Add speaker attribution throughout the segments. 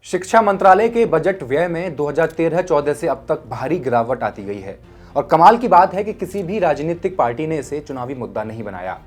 Speaker 1: शिक्षा मंत्रालय के बजट व्यय में 2013-14 से अब तक भारी गिरावट आती गई है और कमाल की बात है कि किसी भी राजनीतिक पार्टी ने इसे चुनावी मुद्दा नहीं बनाया।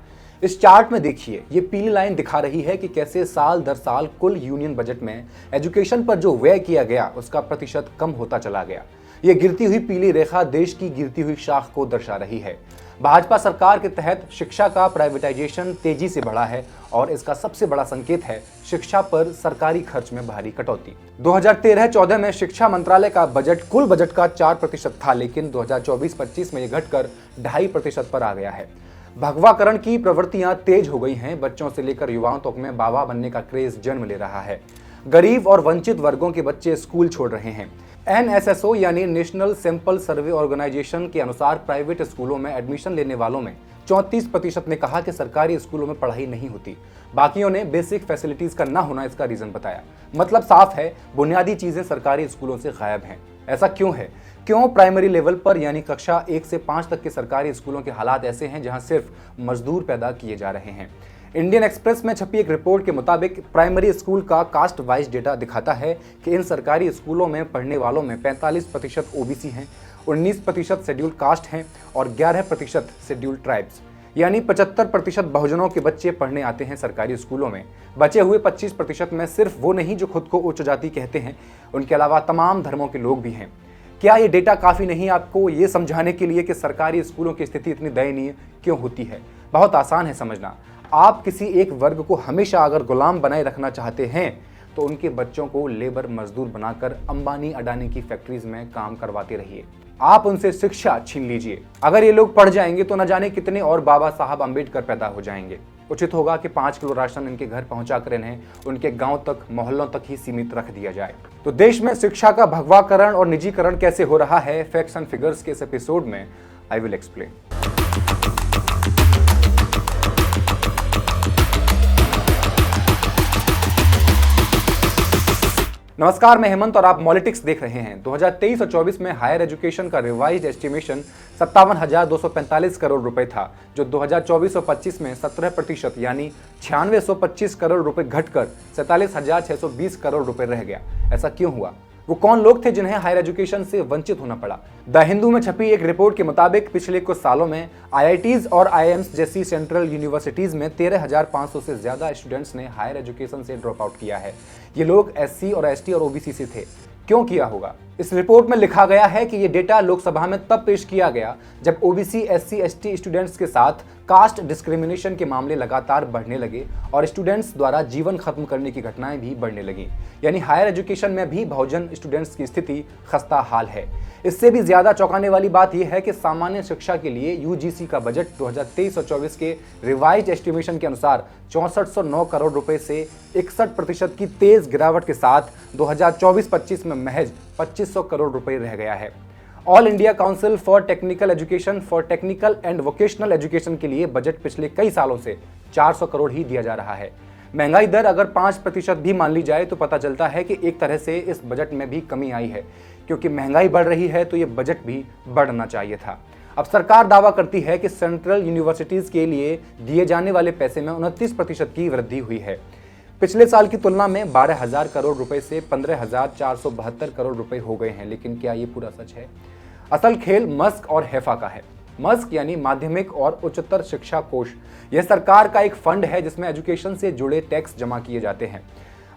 Speaker 1: इस चार्ट में देखिए, ये पीली लाइन दिखा रही है कि कैसे साल दर साल कुल यूनियन बजट में एजुकेशन पर जो व्यय किया गया उसका प्रतिशत कम होता चला गया। ये गिरती हुई पीली रेखा देश की गिरती हुई शाख को दर्शा रही है। भाजपा सरकार के तहत शिक्षा का प्राइवेटाइजेशन तेजी से बढ़ा है और इसका सबसे बड़ा संकेत है शिक्षा पर सरकारी खर्च में भारी कटौती। 2013-14 में शिक्षा मंत्रालय का बजट कुल बजट का 4% था, लेकिन 2024-25 में यह घटकर 2.5% पर आ गया है। भगवाकरण की प्रवृत्तियां तेज हो गई हैं। बच्चों से लेकर युवाओं तक में बाबा बनने का क्रेज जन्म ले रहा है। गरीब और वंचित वर्गों के बच्चे स्कूल छोड़ रहे हैं। NSSO यानी नेशनल सैंपल सर्वे ऑर्गेनाइजेशन के अनुसार प्राइवेट स्कूलों में एडमिशन लेने वालों में 34% ने कहा कि सरकारी स्कूलों में पढ़ाई नहीं होती। बाकियों ने बेसिक फैसिलिटीज का ना होना इसका रीजन बताया। मतलब साफ है, बुनियादी चीजें सरकारी स्कूलों से गायब हैं। ऐसा क्यों है? क्यों प्राइमरी लेवल पर यानी कक्षा 1 से 5 तक के सरकारी स्कूलों के हालात ऐसे हैं जहां सिर्फ मजदूर पैदा किए जा रहे हैं? इंडियन एक्सप्रेस में छपी एक रिपोर्ट के मुताबिक प्राइमरी स्कूल का कास्ट वाइज डेटा दिखाता है कि इन सरकारी स्कूलों में पढ़ने वालों में 45% ओबीसी हैं, 19% शेड्यूल्ड कास्ट हैं और 11% शेड्यूल्ड ट्राइब्स। यानी 75% बहुजनों के बच्चे पढ़ने आते हैं सरकारी स्कूलों में। बचे हुए 25% में सिर्फ वो नहीं जो खुद को उच्च जाति कहते हैं, उनके अलावा तमाम धर्मों के लोग भी हैं। क्या ये डेटा काफ़ी नहीं आपको ये समझाने के लिए कि सरकारी स्कूलों की स्थिति इतनी दयनीय क्यों होती है? बहुत आसान है समझना। आप किसी एक वर्ग को हमेशा अगर गुलाम बनाए रखना चाहते हैं तो उनके बच्चों को लेबर मजदूर बनाकर अंबानी अडानी की फैक्ट्रीज में काम करवाते रहिए। आप उनसे शिक्षा छीन लीजिए। अगर ये लोग पढ़ जाएंगे तो न जाने कितने और बाबा साहब अम्बेडकर पैदा हो जाएंगे। उचित होगा कि 5 किलो राशन इनके घर पहुंचाकर इन्हें उनके गांव तक, मोहल्लों तक ही सीमित रख दिया जाए। तो देश में शिक्षा का भगवाकरण और निजीकरण कैसे हो रहा है, फैक्ट्स एंड फिगर्स के इस एपिसोड में आई विल एक्सप्लेन। नमस्कार, मैं हेमंत और आप मॉलिटिक्स देख रहे हैं। 2023 और 24 में हायर एजुकेशन का रिवाइज्ड एस्टिमेशन 57,245 करोड़ रुपए था, जो 2024 और 25 में 17% यानी 9625 करोड़ रुपए घटकर 47,620 करोड़ रुपए रह गया। ऐसा क्यों हुआ? वो कौन लोग थे जिन्हें हायर एजुकेशन से वंचित होना पड़ा? द हिंदू में छपी एक रिपोर्ट के मुताबिक पिछले कुछ सालों में IITs और IIMs जैसी सेंट्रल यूनिवर्सिटीज में 13,500 से ज्यादा स्टूडेंट्स ने हायर एजुकेशन से ड्रॉप आउट किया है। ये लोग SC और ST और OBC से थे। क्यों किया होगा? इस रिपोर्ट में लिखा गया है कि ये डेटा लोकसभा में तब पेश किया गया जब OBC, SC, ST स्टूडेंट्स के साथ कास्ट डिस्क्रिमिनेशन के मामले लगातार बढ़ने लगे और स्टूडेंट्स द्वारा जीवन खत्म करने की घटनाएं भी बढ़ने लगी। यानी हायर एजुकेशन में भी बहुजन स्टूडेंट्स की स्थिति खस्ता हाल है। इससे भी ज्यादा चौंकाने वाली बात यह है कि सामान्य शिक्षा के लिए UGC का बजट 2023 और 24 के रिवाइज्ड एस्टिमेशन के अनुसार 6409 करोड़ रुपए से 61% की तेज गिरावट के साथ 2024-25 में महज 2500 करोड़ रुपए रह गया है। All India council for technical education for technical and vocational education के लिए बजट पिछले कई सालों से 400 करोड़ ही दिया जा रहा है। महंगाई दर अगर 5% भी मान ली जाए तो पता चलता है कि एक तरह से इस बजट में भी कमी आई है, क्योंकि महंगाई बढ़ रही है तो ये बजट भी बढ़ना चाहिए था। अब सरकार दावा करती है कि सेंट्रल यूनिवर्सिटीज के लिए दिए जाने वाले पैसे में 29% की वृद्धि हुई है। पिछले साल की तुलना में 12,000 करोड़ रुपए से 15,472 करोड़ रुपए हो गए हैं। लेकिन क्या ये पूरा सच है? असल खेल मस्क और हैफा का है। मस्क यानी माध्यमिक और उच्चतर शिक्षा कोष, यह सरकार का एक फंड है जिसमें एजुकेशन से जुड़े टैक्स जमा किए जाते हैं।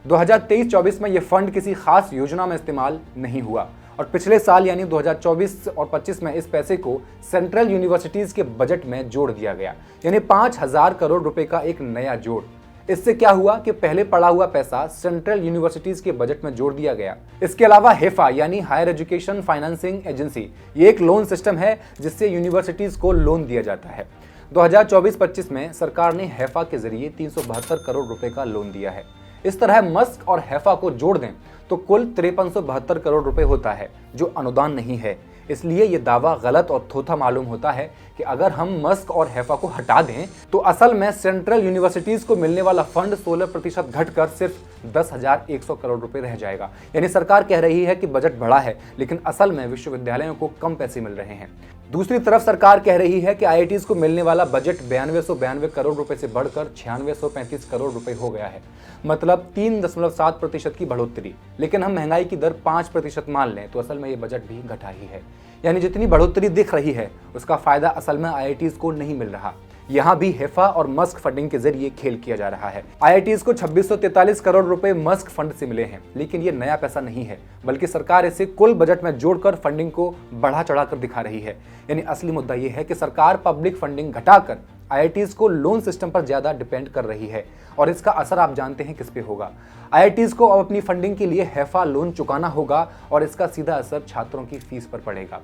Speaker 1: 2023-24 में यह फंड किसी खास योजना में इस्तेमाल नहीं हुआ और पिछले साल यानी 2024 और 25 में इस पैसे को सेंट्रल यूनिवर्सिटीज के बजट में जोड़ दिया गया, यानी 5,000 करोड़ रुपए का एक नया जोड़। इससे क्या हुआ कि पहले पड़ा हुआ पैसा सेंट्रल यूनिवर्सिटीज के बजट में जोड़ दिया गया। इसके अलावा हेफा यानी हायर एजुकेशन फाइनेंसिंग एजेंसी, ये एक लोन सिस्टम है जिससे यूनिवर्सिटीज को लोन दिया जाता है। 2024-25 में सरकार ने हेफा के जरिए 372 करोड़ रुपए का लोन दिया है। इस तरह मस्क और हेफा को जोड़ दें तो कुल 5372 करोड़ रुपए होता है, जो अनुदान नहीं है। इसलिए ये दावा गलत और थोथा मालूम होता है कि अगर हम मस्क और हैफा को हटा दें तो असल में सेंट्रल यूनिवर्सिटीज को मिलने वाला फंड 16% घटकर सिर्फ 10,100 करोड़ रुपए रह जाएगा। यानी सरकार कह रही है कि बजट बढ़ा है, लेकिन असल में विश्वविद्यालयों को कम पैसे मिल रहे हैं। दूसरी तरफ सरकार कह रही है कि आईआईटीज को मिलने वाला बजट 9292 करोड़ रुपए से बढ़कर 9635 करोड़ रुपए हो गया है, मतलब 3.7% की बढ़ोतरी। लेकिन हम महंगाई की दर 5% मान लें तो असल में ये बजट भी घटा ही है। यानी जितनी बढ़ोतरी दिख रही है उसका फायदा असल में आईआईटीज को नहीं मिल रहा। यहाँ भी हैफा और मस्क फंडिंग के जरिए खेल किया जा रहा है। आईआईटीज को 2643 करोड़ रुपए मस्क फंड से मिले हैं, लेकिन ये नया पैसा नहीं है, बल्कि सरकार इसे कुल बजट में जोड़कर फंडिंग को बढ़ा चढ़ाकर दिखा रही है। यानी असली मुद्दा ये है कि सरकार पब्लिक फंडिंग घटाकर आईआईटीज को लोन सिस्टम पर ज्यादा डिपेंड कर रही है, और इसका असर आप जानते हैं किस पे होगा। आईआईटीज को अब अपनी फंडिंग के लिए हैफा लोन चुकाना होगा और इसका सीधा असर छात्रों की फीस पर पड़ेगा।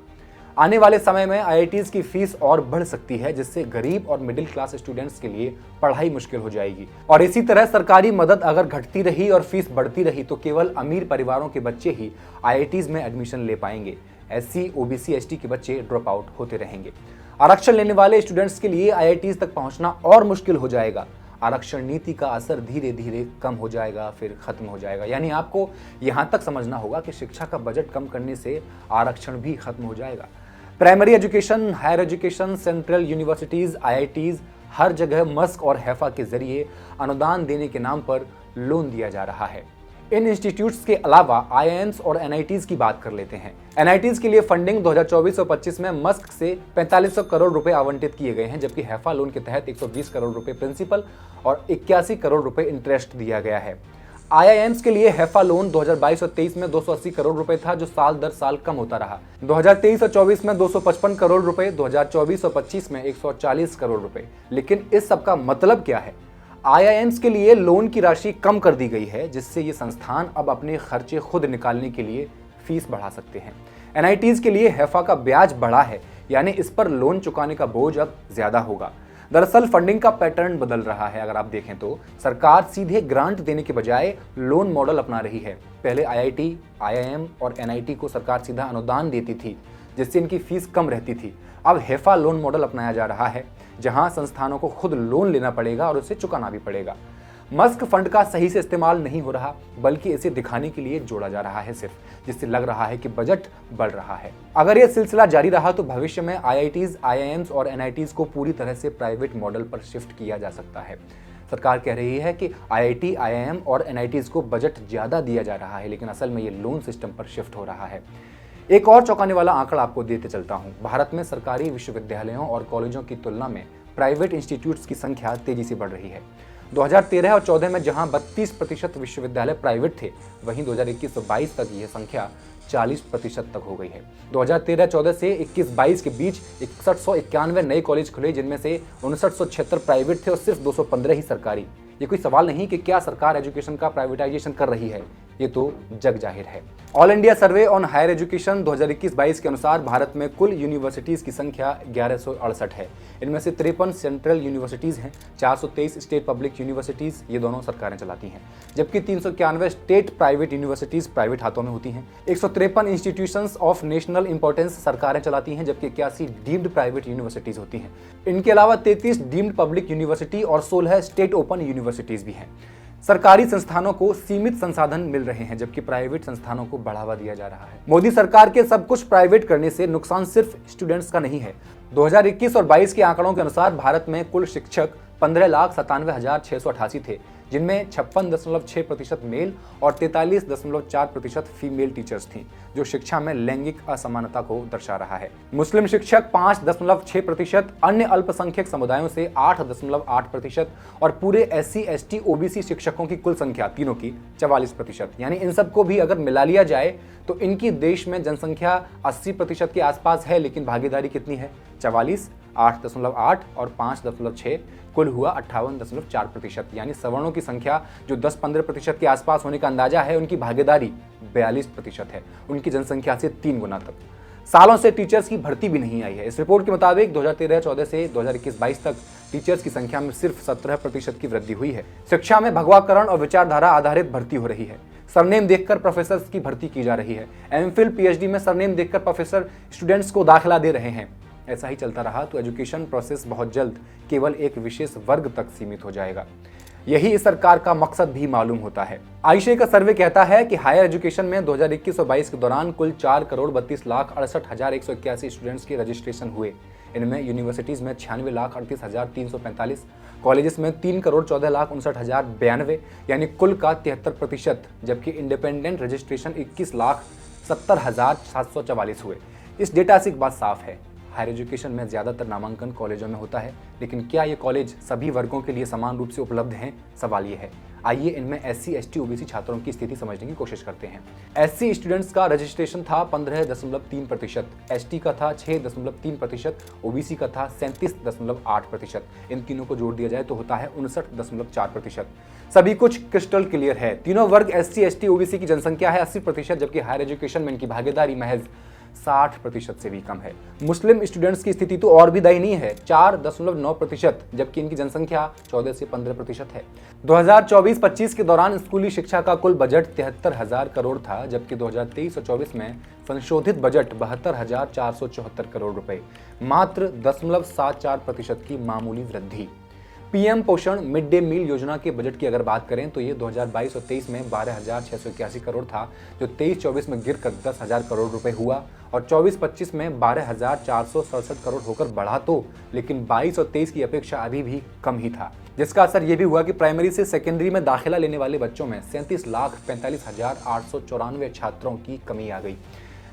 Speaker 1: आने वाले समय में आईआईटीज की फीस और बढ़ सकती है, जिससे गरीब और मिडिल क्लास स्टूडेंट्स के लिए पढ़ाई मुश्किल हो जाएगी। और इसी तरह सरकारी मदद अगर घटती रही और फीस बढ़ती रही तो केवल अमीर परिवारों के बच्चे ही आईआईटीज में एडमिशन ले पाएंगे। एससी, ओबीसी, एसटी के बच्चे ड्रॉप आउट होते रहेंगे। आरक्षण लेने वाले स्टूडेंट्स के लिए आईआईटीज तक पहुंचना और मुश्किल हो जाएगा। आरक्षण नीति का असर धीरे धीरे कम हो जाएगा, फिर खत्म हो जाएगा। यानी आपको यहां तक समझना होगा कि शिक्षा का बजट कम करने से आरक्षण भी खत्म हो जाएगा। Primary education, higher education, central universities, IITs, हर जगह मस्क और हैफा के जरिए अनुदान देने के नाम पर लोन दिया जा रहा है। इन इंस्टीट्यूट्स के अलावा आईआईएम्स और एनआईटीज की बात कर लेते हैं। एनआईटीज के लिए फंडिंग 2024 और 25 में मस्क से 4500 करोड़ रुपए आवंटित किए गए हैं, जबकि हैफा लोन के तहत 120 करोड़ रुपए प्रिंसिपल और 81 करोड़ रुपए इंटरेस्ट दिया गया है। आईआईएम्स के लिए हैफा लोन 2022 और 23 में 280 करोड़ रुपए था, जो साल दर साल कम होता रहा। 2023 और 24 में 255 करोड़ रुपए, 2024 और 25 में 140 करोड़ रुपए। लेकिन इस सब का मतलब क्या है? आईआईएम्स के लिए लोन की राशि कम कर दी गई है, जिससे ये संस्थान अब अपने खर्चे खुद निकालने के लिए फीस बढ़ा सकते हैं। एनआईटीज के लिए हैफा का ब्याज बढ़ा है, यानी इस पर लोन चुकाने का बोझ अब ज्यादा होगा। दरअसल फंडिंग का पैटर्न बदल रहा है। अगर आप देखें तो सरकार सीधे ग्रांट देने के बजाय लोन मॉडल अपना रही है। पहले आईआईटी, आईआईएम और एनआईटी को सरकार सीधा अनुदान देती थी, जिससे इनकी फीस कम रहती थी। अब हैफा लोन मॉडल अपनाया जा रहा है, जहां संस्थानों को खुद लोन लेना पड़ेगा और उसे चुकाना भी पड़ेगा। मस्क फंड का सही से इस्तेमाल नहीं हो रहा, बल्कि इसे दिखाने के लिए जोड़ा जा रहा है सिर्फ, जिससे लग रहा है कि बजट बढ़ रहा है। अगर यह सिलसिला जारी रहा तो भविष्य में आईआईटीज, आईआईएम्स और एनआईटीज को पूरी तरह से प्राइवेट मॉडल पर शिफ्ट किया जा सकता है। सरकार कह रही है कि आईआईटी, आईआईएम और एनआईटीज को बजट ज्यादा दिया जा रहा है, लेकिन असल में ये लोन सिस्टम पर शिफ्ट हो रहा है। एक और चौंकाने वाला आंकड़ा आपको देते चलता हूं। भारत में सरकारी विश्वविद्यालयों और कॉलेजों की तुलना में प्राइवेट इंस्टीट्यूट्स की संख्या तेजी से बढ़ रही है। 2013 और 14 में जहां 32% विश्वविद्यालय प्राइवेट थे, वहीं 2021 और 22 तक यह संख्या 40% तक हो गई है। 2013-14 से 21-22 के बीच 6191 नए कॉलेज खुले, जिनमें से 5976 प्राइवेट थे और सिर्फ 215 ही सरकारी। ये कोई सवाल नहीं कि क्या सरकार एजुकेशन का प्राइवेटाइजेशन कर रही है, ये तो जग जाहिर है। All India survey on higher education 2021-22 के अनुसार भारत में कुल यूनिवर्सिटीज की संख्या 1168 है। इनमें से 53 सेंट्रल यूनिवर्सिटीज हैं, 423 स्टेट पब्लिक यूनिवर्सिटीज, ये दोनों सरकारें चलाती हैं, जबकि 391 स्टेट प्राइवेट यूनिवर्सिटीज प्राइवेट हाथों में होती हैं। 153 इंस्टीट्यूशंस ऑफ नेशनल इंपॉर्टेंस सरकारें चलाती हैं, जबकि 81 डीम्ड प्राइवेट यूनिवर्सिटीज होती हैं। इनके अलावा 33 डीम्ड पब्लिक यूनिवर्सिटी और 16 स्टेट ओपन यूनिवर्सिटीज भी हैं। सरकारी संस्थानों को सीमित संसाधन मिल रहे हैं, जबकि प्राइवेट संस्थानों को बढ़ावा दिया जा रहा है। मोदी सरकार के सब कुछ प्राइवेट करने से नुकसान सिर्फ स्टूडेंट्स का नहीं है। 2021 और 22 के आंकड़ों के अनुसार भारत में कुल शिक्षक 15,97,688 थे, जिनमें 56.6% मेल और 43.4% फीमेल टीचर्स थीं, जो शिक्षा में लैंगिक असमानता को दर्शा रहा है। मुस्लिम शिक्षक 5.6%, अन्य अल्पसंख्यक समुदायों से 8.8% और पूरे एससी, एसटी, ओबीसी शिक्षकों की कुल संख्या तीनों की 44%। यानी इन सबको भी अगर मिला लिया जाए तो इनकी देश में जनसंख्या 80% के आसपास है, लेकिन भागीदारी कितनी है? 44, 8.8 और 5.6, कुल हुआ 58.4%। यानी सवर्णों की संख्या जो 10-15% के आसपास होने का अंदाजा है, उनकी भागीदारी 42% है, उनकी जनसंख्या से 3 गुना तक। सालों से टीचर्स की भर्ती भी नहीं आई है। इस रिपोर्ट के मुताबिक 2013-14 से 2021-22 तक टीचर्स की संख्या में सिर्फ 17% की वृद्धि हुई है। शिक्षा में भगवाकरण और विचारधारा आधारित भर्ती हो रही है। सरनेम देखकर प्रोफेसर की भर्ती की जा रही है। एमफिल पीएचडी में सरनेम देखकर प्रोफेसर स्टूडेंट्स को दाखिला दे रहे हैं। ऐसा ही चलता रहा तो एजुकेशन प्रोसेस बहुत जल्द केवल एक विशेष वर्ग तक सीमित हो जाएगा। यही इस सरकार का मकसद भी मालूम होता है। आईशे का सर्वे कहता है कि हायर एजुकेशन में 2021-22 के दौरान कुल 4,32,68,181 स्टूडेंट्स के रजिस्ट्रेशन हुए। इनमें यूनिवर्सिटीज में 96,38,345, कॉलेजेस में 3,14,59,092 यानी कुल का 73%, जबकि इंडिपेंडेंट रजिस्ट्रेशन 21,70,744 हुए। इस डेटा से एक बात साफ है, हायर एजुकेशन में ज़्यादातर नामांकन कॉलेजों में होता है, लेकिन क्या ये कॉलेज सभी वर्गों के लिए समान रूप से उपलब्ध हैं? सवाल ये है। आइए इनमें SC, ST, OBC छात्रों की स्थिति समझने की कोशिश करते हैं। SC स्टूडेंट्स का रजिस्ट्रेशन था 15.3%, ST का था 6.3%, OBC का था 37.8%। इन तीनों को जोड़ दिया जाए तो होता है 59.4%। सभी कुछ क्रिस्टल क्लियर है। तीनों वर्ग SC, ST, OBC की जनसंख्या है 80%, जबकि हायर एजुकेशन में इनकी भागीदारी महज 60% से भी कम है। मुस्लिम स्टूडेंट्स की स्थिति तो और भी दयनीय है, 4.9%, जबकि इनकी जनसंख्या 14 से 15% है। 2024-25 के दौरान स्कूली शिक्षा का कुल बजट 73,000 करोड़ था, जबकि 2023 और 24 में संशोधित बजट 72,474 करोड़ रुपए, मात्र 0.74% की मामूली वृद्धि। पीएम पोषण मिड डे मील योजना के बजट की अगर बात करें तो ये 2022 और 23 में 12,681 करोड़ था, जो 23-24 में गिरकर 10,000 करोड़ रुपए हुआ और 24-25 में 12,467 करोड़ होकर बढ़ा तो, लेकिन 22 और 23 की अपेक्षा अभी भी कम ही था, जिसका असर ये भी हुआ कि प्राइमरी से सेकेंडरी में दाखिला लेने वाले बच्चों में 37,45,894 छात्रों की कमी आ गई।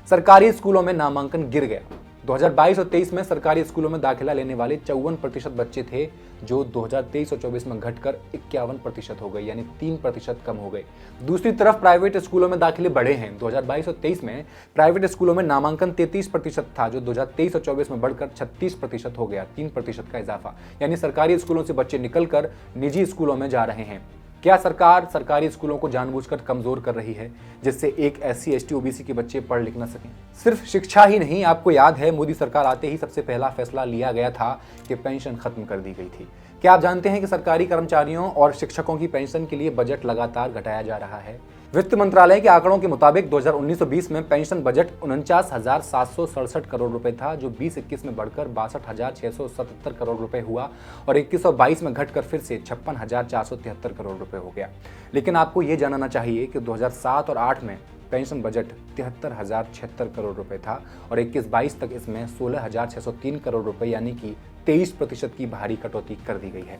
Speaker 1: सरकारी स्कूलों में नामांकन गिर गया। 2022 और 23 में सरकारी स्कूलों में दाखिला लेने वाले 54% बच्चे थे, जो 2023 और 24 में घटकर 51% हो गए, यानी 3% कम हो गए। दूसरी तरफ प्राइवेट स्कूलों में दाखिले बढ़े हैं। 2022 और 23 में प्राइवेट स्कूलों में नामांकन 33% था, जो 2023 और 24 में बढ़कर 36% हो गया, 3% का इजाफा। यानी सरकारी स्कूलों से बच्चे निकलकर निजी स्कूलों में जा रहे हैं। क्या सरकार सरकारी स्कूलों को जानबूझकर कमजोर कर रही है, जिससे एक SC, ST, OBC के बच्चे पढ़ लिख न सकें? सिर्फ शिक्षा ही नहीं, आपको याद है मोदी सरकार आते ही सबसे पहला फैसला लिया गया था कि पेंशन खत्म कर दी गई थी। क्या आप जानते हैं कि सरकारी कर्मचारियों और शिक्षकों की पेंशन के लिए बजट लगातार घटाया जा रहा है? वित्त मंत्रालय के आंकड़ों के मुताबिक 2019-20 में पेंशन बजट 49,767 करोड़ रुपए था, जो 20-21 में बढ़कर 62,677 करोड़ रुपए हुआ और 21 और 22 में घटकर फिर से 56,473 करोड़ रुपए हो गया। लेकिन आपको ये जानना चाहिए कि 2007 और 8 में पेंशन बजट 73,076 करोड़ रुपए था और 21-22 तक इसमें 16,603 करोड़ रुपए यानी कि 23% की भारी कटौती कर दी गई है।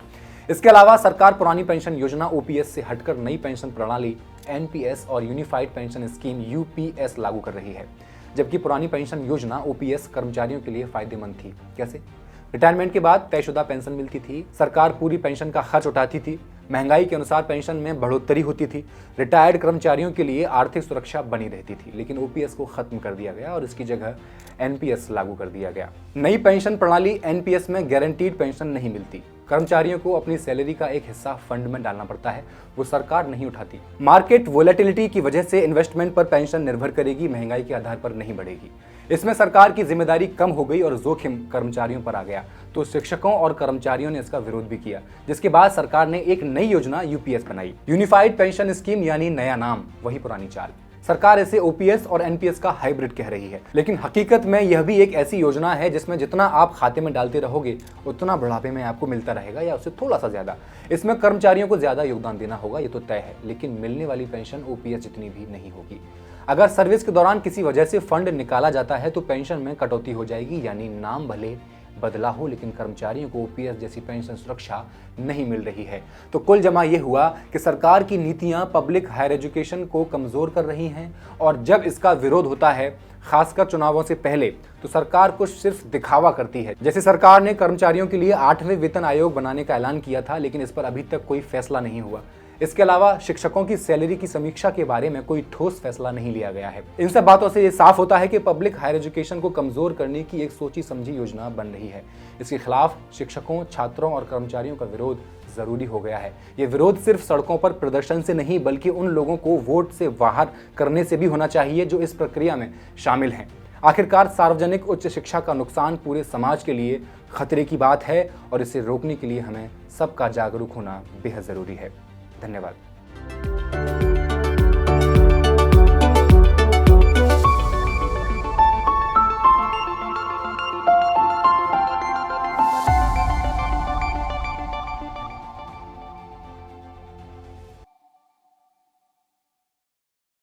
Speaker 1: इसके अलावा सरकार पुरानी पेंशन योजना OPS से हटकर नई पेंशन प्रणाली NPS और यूनिफाइड पेंशन स्कीम UPS लागू कर रही है, जबकि पुरानी पेंशन योजना OPS कर्मचारियों के लिए फायदेमंद थी। कैसे? रिटायरमेंट के बाद तयशुदा पेंशन मिलती थी, सरकार पूरी पेंशन का खर्च उठाती थी, महंगाई के अनुसार पेंशन में बढ़ोतरी होती थी, रिटायर्ड कर्मचारियों के लिए आर्थिक सुरक्षा बनी रहती थी। लेकिन OPS को खत्म कर दिया गया और इसकी जगह NPS लागू कर दिया गया। नई पेंशन प्रणाली NPS में गारंटीड पेंशन नहीं मिलती। कर्मचारियों को अपनी सैलरी का एक हिस्सा फंड में डालना पड़ता है, वो सरकार नहीं उठाती। मार्केट वोलेटिलिटी की वजह से इन्वेस्टमेंट पर पेंशन निर्भर करेगी, महंगाई के आधार पर नहीं बढ़ेगी। इसमें सरकार की जिम्मेदारी कम हो गई और जोखिम कर्मचारियों पर आ गया, तो शिक्षकों और कर्मचारियों ने इसका विरोध भी किया, जिसके बाद सरकार ने एक नई योजना UPS बनाई, यूनिफाइड पेंशन स्कीम, यानी नया नाम वही पुरानी चाल। सरकार इसे OPS और NPS का हाइब्रिड कह रही है, लेकिन हकीकत में यह भी एक ऐसी योजना है जिसमें जितना आप खाते में डालते रहोगे उतना बुढ़ापे में आपको मिलता रहेगा या उससे थोड़ा सा ज्यादा। इसमें कर्मचारियों को ज्यादा योगदान देना होगा, ये तो तय है, लेकिन मिलने वाली पेंशन OPS जितनी भी नहीं होगी। अगर सर्विस के दौरान किसी वजह से फंड निकाला जाता है तो पेंशन में कटौती हो जाएगी, यानी नाम भले बदला हो लेकिन कर्मचारियों को OPS जैसी पेंशन सुरक्षा नहीं मिल रही है। तो कुल जमा ये हुआ कि सरकार की नीतियां पब्लिक हायर एजुकेशन को कमजोर कर रही हैं, और जब इसका विरोध होता है, खासकर चुनावों से पहले, तो सरकार कुछ सिर्फ दिखावा करती है। जैसे सरकार ने कर्मचारियों के लिए 8वें वेतन आयोग बनाने का ऐलान किया था, लेकिन इस पर अभी तक कोई फैसला नहीं हुआ। इसके अलावा शिक्षकों की सैलरी की समीक्षा के बारे में कोई ठोस फैसला नहीं लिया गया है। इन सब बातों से ये साफ होता है कि पब्लिक हायर एजुकेशन को कमजोर करने की एक सोची समझी योजना बन रही है। इसके खिलाफ शिक्षकों, छात्रों और कर्मचारियों का विरोध जरूरी हो गया है। ये विरोध सिर्फ सड़कों पर प्रदर्शन से नहीं, बल्कि उन लोगों को वोट से बाहर करने से भी होना चाहिए जो इस प्रक्रिया में शामिल हैं। आखिरकार सार्वजनिक उच्च शिक्षा का नुकसान पूरे समाज के लिए खतरे की बात है और इसे रोकने के लिए हमें सबका जागरूक होना बेहद जरूरी है। धन्यवाद।